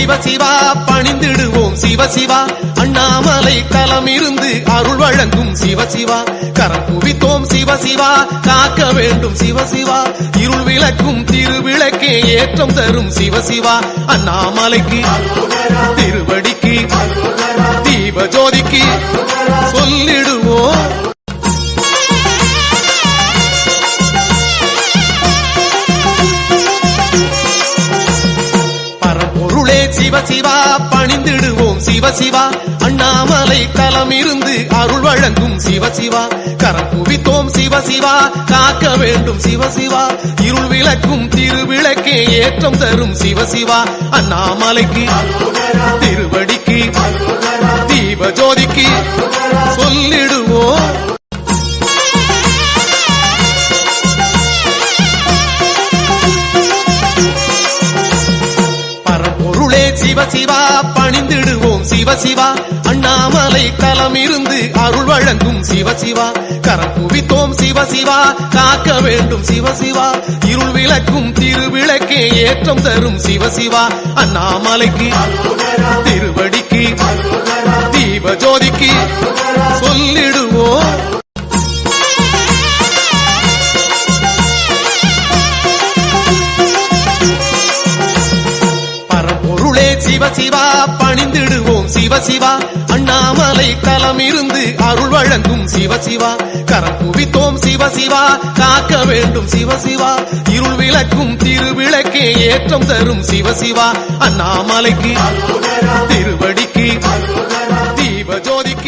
சிவ சிவா பணிந்திடுவோம் சிவ சிவா அண்ணாமலை தலம் இருந்து அருள் வழங்கும் சிவ சிவா கரம் குவித்தோம் சிவ சிவா காக்க வேண்டும் சிவ சிவா இருள் விளக்கும் திருவிளக்கே ஏற்றம் தரும் சிவ சிவா அண்ணாமலைக்கு திருவடிக்கு தீப ஜோதிக்கு சொல்லிடுவோம் சிவ சிவா பணிந்திடுவோம் சிவ சிவா அண்ணாமலை தலம் இருந்து அருள் வழங்கும் சிவ சிவா கரம் குவித்தோம் சிவ சிவா காக்க வேண்டும் சிவ சிவா இருள் விளக்கும் திருவிளக்கே ஏற்றம் தரும் சிவ சிவா அண்ணாமலைக்கு திருவடிக்கு தீப ஜோதிக்கு சொல்லிடுவோம் சிவ சிவா பணிந்திடுவோம் சிவ சிவா அண்ணாமலை தலம் இருந்து அருள் வழங்கும் சிவ சிவா கரம் குவித்தோம் சிவ சிவா காக்க வேண்டும் சிவ சிவா இருள் விளக்கும் திருவிளக்கே ஏற்றம் தரும் சிவ சிவா அண்ணாமலைக்கு திருவடிக்கு தீப ஜோதிக்கு சொல்லிடுவோம் சிவ சிவா பணிந்திடுவோம் சிவ சிவா அண்ணாமலை தலம் இருந்து அருள் வழங்கும் சிவ சிவா கரம் குவித்தோம் சிவ சிவா காக்க வேண்டும் சிவ சிவா இருள் விளக்கும் திருவிளக்கே ஏற்றம் தரும் சிவ சிவா அண்ணாமலைக்கு திருவடிக்கு தீப ஜோதிக்கு